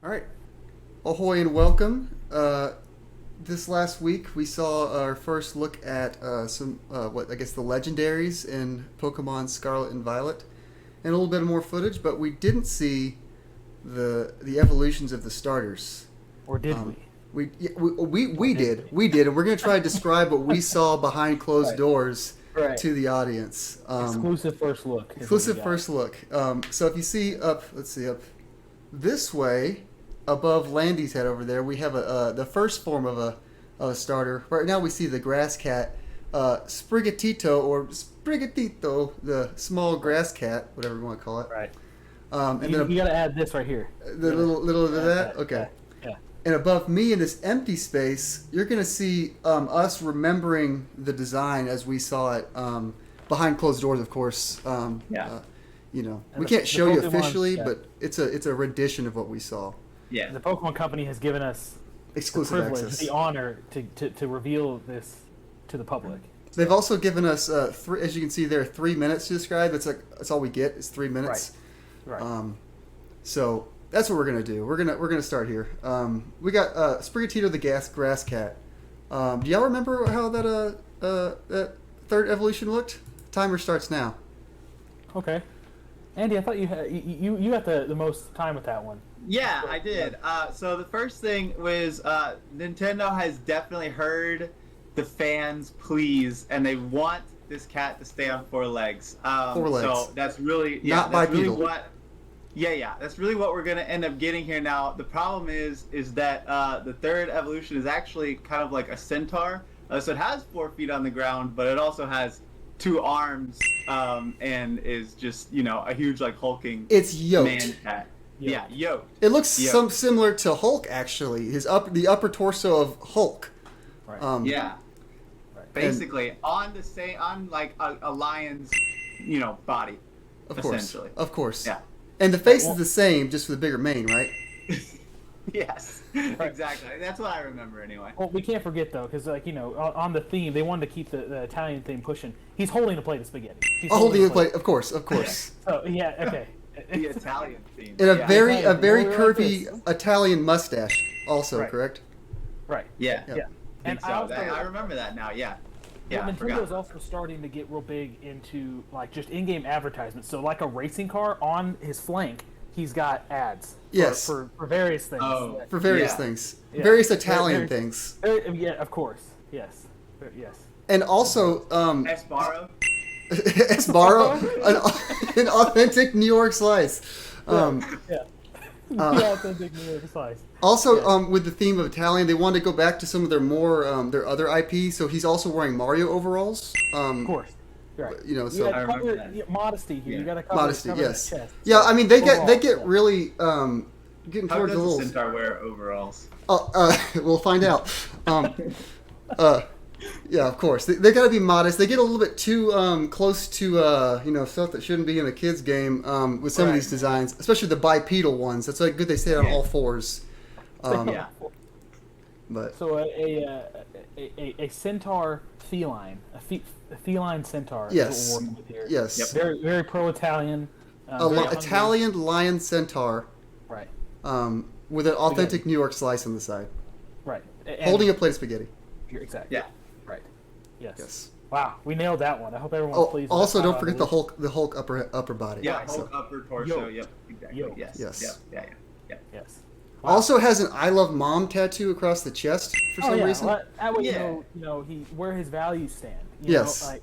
All right. Ahoy and welcome. This last week we saw our first look at the legendaries in Pokemon Scarlet and Violet, and a little bit more footage, but we didn't see the evolutions of the starters. Or did we? We did, and we're going to try to describe what we saw behind closed doors to the audience. Exclusive first look. Exclusive first look. So if you see up this way, above Landy's head over there, we have the first form of a starter. Right now we see the grass cat, Sprigatito, the small grass cat, whatever you want to call it. Right. And you then got to add this right here. The little of that? Okay. Yeah. And above me in this empty space, you're going to see us remembering the design as we saw it behind closed doors, of course. We can't show you officially, but it's a rendition of what we saw. Yeah. The Pokemon Company has given us exclusive the privilege, access, the honor to reveal this to the public. They've also given us as you can see there, 3 minutes to describe. That's all we get is 3 minutes. Right. So that's what we're gonna do. We're gonna start here. We got Sprigatito the grass cat. Do y'all remember how that third evolution looked? Timer starts now. Okay. Andy, I thought you had the most time with that one. Yeah, I did. So the first thing was Nintendo has definitely heard the fans' pleas, and they want this cat to stay on 4 legs. 4 legs. So that's really not that's bipedal. really what. Yeah. That's really what we're gonna end up getting here now. The problem is that the third evolution is actually kind of like a centaur. So it has 4 feet on the ground, but it also has 2 arms, and is just a huge hulking. It's yoked. Man cat. Yeah, yoked. It looks similar to Hulk actually. The upper torso of Hulk. Right. Yeah. Basically, on a lion's, body. Essentially. Of course. Yeah. And the face is the same, just with a bigger mane, right? Yes. Exactly. That's what I remember anyway. Well, we can't forget though, because on the theme, they wanted to keep the Italian theme pushing. He's holding a plate of spaghetti. He's holding a plate, of course. So yeah, okay. The Italian theme. And a very curvy like Italian mustache, also, correct? Right. Yeah. And I remember that now. Yeah. Yeah. Nintendo is also starting to get real big into just in-game advertisements. So like a racing car, on his flank, he's got ads. Yes. For various things. Oh. For various things. Yeah. Various Italian things. Yeah, of course. Yes. Yes. And also, Esbaro. Esbaro, an authentic New York slice. Authentic New York slice. Also, with the theme of Italian, they wanted to go back to some of their other IPs. So he's also wearing Mario overalls. Of course. Right. So I remember that. Modesty here. You got to cover modesty. cover Yes. that chest. Yeah, I mean they get really getting How towards does the little. a centaur wear overalls? We'll find out. Yeah, of course. They got to be modest. They get a little bit too close to stuff that shouldn't be in a kid's game with some of these designs, especially the bipedal ones. That's good they stay on all 4s. But so a centaur feline, a feline centaur. Yes. Is what we're working with here. Yes. Yep. Very very pro-Italian. Italian lion centaur. Right. With an authentic New York slice on the side. Right. And Holding a plate of spaghetti. Exactly. Yeah. Right. Yes. Yes. Wow, we nailed that one. I hope everyone's pleased. Also, don't forget the Hulk upper body. Yeah. Hulk upper torso. Yep. Exactly. Yoked. Yes. Yes. Yep. Yeah. Yes. Wow. Also has an "I love mom" tattoo across the chest for some reason. Well, that way you know where his values stand. Yes.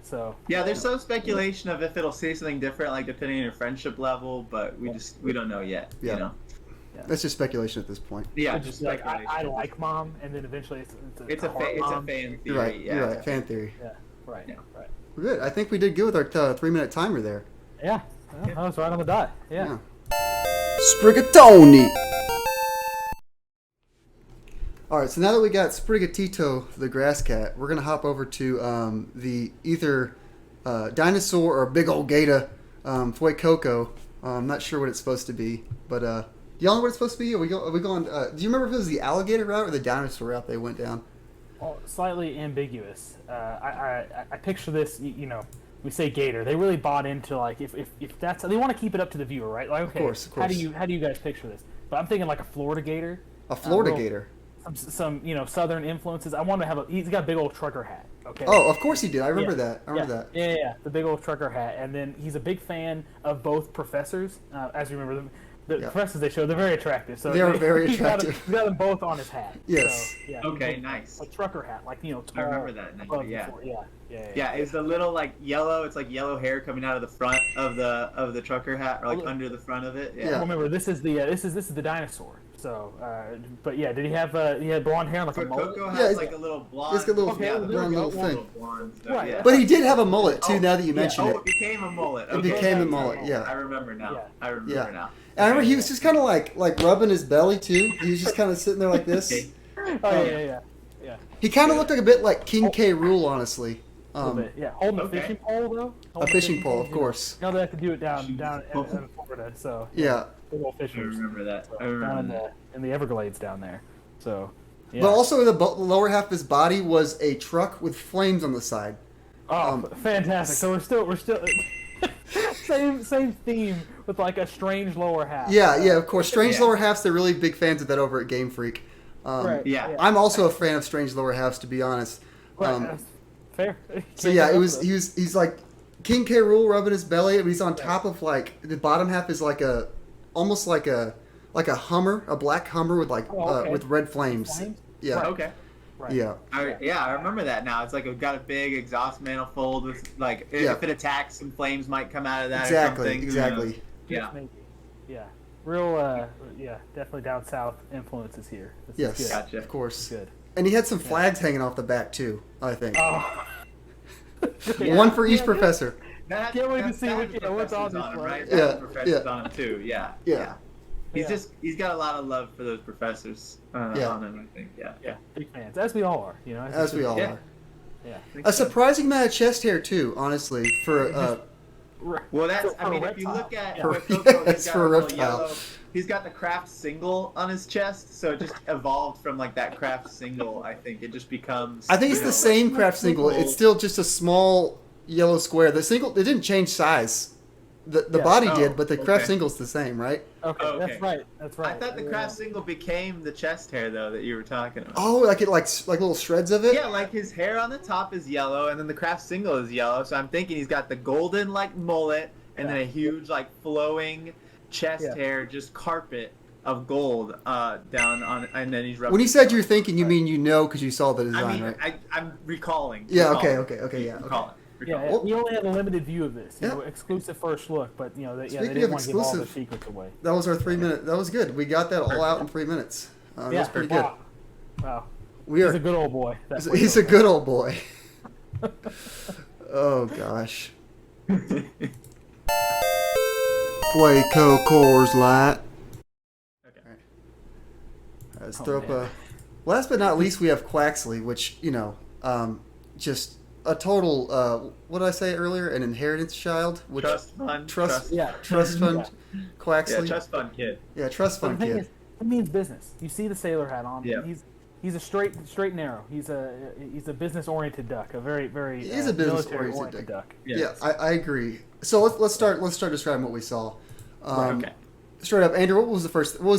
So. Yeah, there's some speculation of if it'll say something different, depending on your friendship level, but we don't know yet. Yeah. You know. Yeah. That's just speculation at this point. Yeah, Just speculation. I like mom, and then eventually it's a fan theory. You're right. Yeah. You're right. Fan theory. Yeah. Right. Yeah. Right. We're good. I think we did good with our 3-minute timer there. Yeah. Well, that was right on the dot. Yeah. Sprigatoni. All right, so now that we got Sprigatito, the grass cat, we're gonna hop over to the either dinosaur or big old gator, Fuecoco. I'm not sure what it's supposed to be, but do y'all know what it's supposed to be? Are we going? Do you remember if it was the alligator route or the dinosaur route they went down? Well, slightly ambiguous. I picture this, we say gator, they really bought into like if that's they want to keep it up to the viewer, right? Like, okay, of course. how do you guys picture this? But I'm thinking like a Florida gator. A Florida gator. Some southern influences. I want to have he's got a big old trucker hat. Okay. Oh, of course he did. I remember that. I remember that. Yeah, the big old trucker hat, and then he's a big fan of both professors. As you remember them. The professors they show, they're very attractive. So they are very attractive. He's got them both on his hat. Yes. So, Okay, nice. A trucker hat, like tall. I remember that now. Yeah. Yeah. It's the little like yellow. It's like yellow hair coming out of the front of the trucker hat, or like under the front of it. Yeah. Yeah. Remember, this is the dinosaur. So, but yeah, did he have he had blonde hair like a mullet? Coco has like a little blonde. He's got a little blonde little thing. Blonde stuff, Right. Yeah. But he did have a mullet too. Now that you mention it it, became a mullet. It became a mullet. Yeah. I remember now. Yeah. I remember now. And I remember he was just kind of like rubbing his belly too. He was just kind of sitting there like this. Oh yeah. He kind of looked like a bit like King K. Rool, honestly. A little bit, yeah. Holding a fishing pole though. A fishing pole, of course. You know they have to do it down in Florida, so Yeah. big old fishers. I remember that. Down in the Everglades down there. So. Yeah. But also the lower half of his body was a truck with flames on the side. Oh, fantastic! So we're still same theme with like a strange lower half. Yeah, of course. Strange lower halves. They're really big fans of that over at GameFreak. Right. Yeah. I'm also a fan of strange lower halves, to be honest. Right. Fair. So yeah, he's like King K. Rool rubbing his belly, but he's on top of like the bottom half is like almost like a Hummer, a black Hummer with with red flames. Yeah. Right. Okay. Right. Yeah. I remember that now. It's like it's got a big exhaust manifold with like if it attacks, some flames might come out of that. Exactly. Or something. Exactly. Yeah. Yeah. Real. Definitely down south influences here. This is good. Gotcha. Of course. Good. And he had some flags hanging off the back too, I think. Oh. One for each professor. Can't wait to see what's on this him, one. right? Yeah, Professors on him too. Yeah. Yeah. He's got a lot of love for those professors on him, I think. Yeah. Big fans, as we all are. As we all are. Yeah. A surprising amount of chest hair too, honestly, for Well, that's. For I mean, a if you reptile. look at For- Coco, yes, for a reptile. He's got the craft single on his chest, so it just evolved from like that craft single. I think it just becomes. I think it's the same craft single. It's still just a small yellow square. The single, it didn't change size. The body did, but the craft single's the same, right? Okay, that's right. That's right. I thought the craft single became the chest hair though that you were talking about. Oh, like little shreds of it. Yeah, like his hair on the top is yellow, and then the craft single is yellow. So I'm thinking he's got the golden like mullet, and then a huge like flowing chest hair, just carpet of gold down on, and then he's rubbing. When you said you're thinking, you mean because you saw the design, I mean, right? I'm recalling. Yeah. Recalling. Okay. Yeah. Recalling. Yeah, we only had a limited view of this. Exclusive first look, but they didn't want to give all the secrets away. That was our 3 minute. That was good. We got that all out in 3 minutes. That was pretty good. Wow. He's a good old boy. He's a good old boy. Oh gosh. Fuego Coors Light. Okay. Let's throw up a. Last but not least, we have Quaxley, which just a total. What did I say earlier? An inheritance child. Which, trust fund. Trust fund. Quaxley. Yeah, trust fund kid. Yeah, trust fund the thing kid. is, it means business. You see the sailor hat on. Yeah. He's a straight and narrow. He's a business oriented duck. A very He's a business oriented duck. Yeah, I agree. So let's start describing what we saw. Okay. Straight up, Andrew, what was the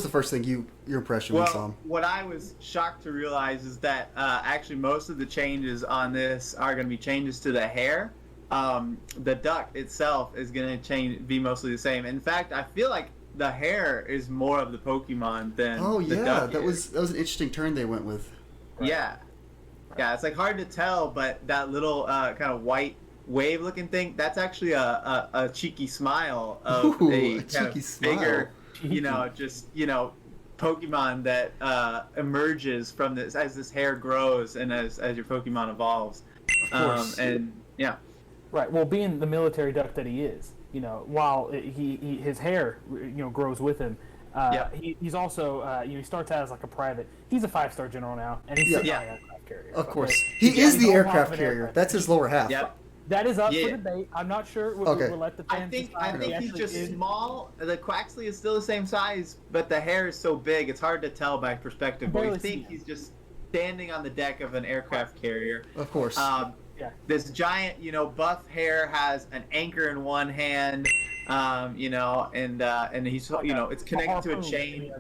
first thing your impression when you saw him? What I was shocked to realize is that actually most of the changes on this are going to be changes to the hair. The duck itself is going to be mostly the same. In fact, I feel like the hair is more of the Pokemon than the duck that is. was an interesting turn they went with. Right. Yeah, it's like hard to tell, but that little kind of white wave looking thing, that's actually a cheeky smile of a kind of bigger, Pokemon that emerges from this as this hair grows and as your Pokemon evolves. Of course. Right. Well, being the military duck that he is, while his hair, grows with him. He's also, he starts out as like a private. He's a 5-star general now, and he's an aircraft carrier. Of course, he is the aircraft carrier. That's his lower half. Yep. That is up for debate. I'm not sure. We'll let the fans decide. I think he's just small. The Quaxley is still the same size, but the hair is so big, it's hard to tell by perspective. But we think he's just standing on the deck of an aircraft carrier. Of course. this giant, buff hare has an anchor in one hand, and he's, it's connected to a chain.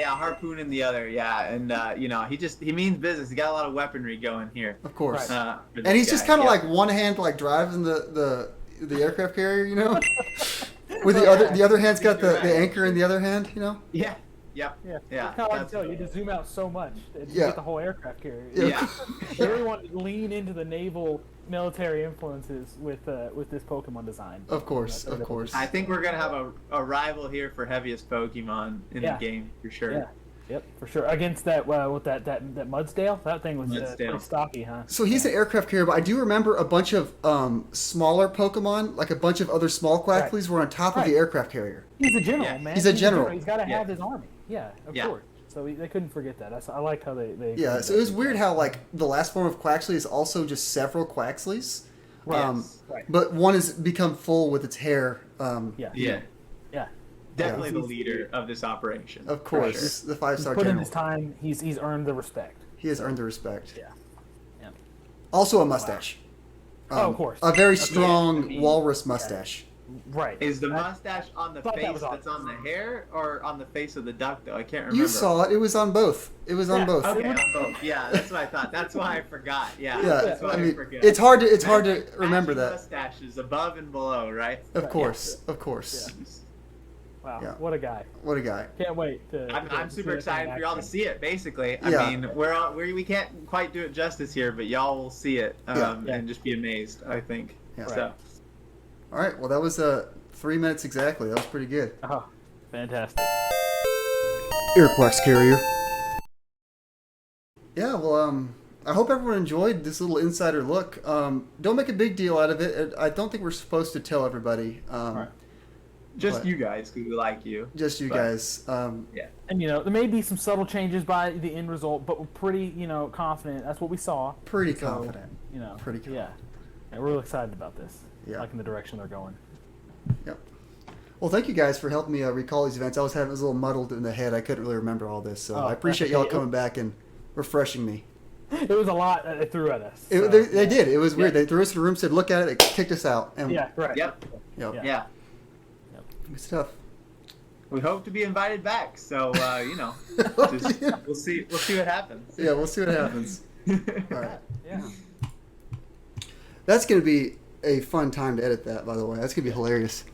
Harpoon in the other. Yeah. And, he means business. He got a lot of weaponry going here. Of course. And he's just kind of like one hand, like driving the aircraft carrier, with the other hand's got the anchor in the other hand, Yeah. Yep. Yeah. Yeah. That's how I can tell. You just zoom out so much and you get the whole aircraft carrier. Yeah. They really wanted to lean into the naval military influences with this Pokemon design. Of course. I think we're gonna have a rival here for heaviest Pokemon in the game for sure. Yeah. Yep, for sure. Against that that Mudsdale, that thing was pretty stocky, huh? So he's an aircraft carrier, but I do remember a bunch of smaller Pokemon, like a bunch of other small Quaxleys, were on top of the aircraft carrier. He's a general, man. He's a general. He's got to have his army. Yeah, of course. So they couldn't forget that. I like how they Yeah, so it was weird how like the last form of Quaxley is also just several Quaxleys. Right. But one has become full with its hair. Yeah. Definitely the leader of this operation. Of course, the 5-star general. Put in his time. He's earned the respect. He has earned the respect. Yeah. Also a mustache. Of course. A very strong walrus mustache. Right. Is the mustache on the face that's on the hair or on the face of the duck, though? I can't remember. You saw it. It was on both. It was on both. Okay, on both. Yeah, that's what I thought. That's why I forgot. Yeah, that's why I forget. It's hard to remember that. Mustaches above and below, right? Of course. Yeah. Wow, what a guy! What a guy! Can't wait. I'm super excited for y'all to see it. Basically, I mean, we can't quite do it justice here, but y'all will see it and just be amazed. I think. Yeah. So. All right. Well, that was 3 minutes exactly. That was pretty good. Oh, fantastic! Airquax carrier. Yeah. Well, I hope everyone enjoyed this little insider look. Don't make a big deal out of it. I don't think we're supposed to tell everybody. Right. Just you guys who like you. Just you guys. Yeah. And there may be some subtle changes by the end result, but we're pretty, confident. That's what we saw. Pretty confident. Pretty confident. Yeah. And we're really excited about this. Yeah. Liking the direction they're going. Yep. Well, thank you guys for helping me recall these events. I was a little muddled in the head. I couldn't really remember all this, so I appreciate y'all coming back and refreshing me. It was a lot they threw at us. So, they did. It was weird. They threw us in a room, said, "Look at it." They kicked us out. And right. Yep. Yeah. Good stuff. We hope to be invited back, so we'll see what happens. Yeah, we'll see what happens. All right. Yeah. That's going to be a fun time to edit that, by the way. That's going to be hilarious.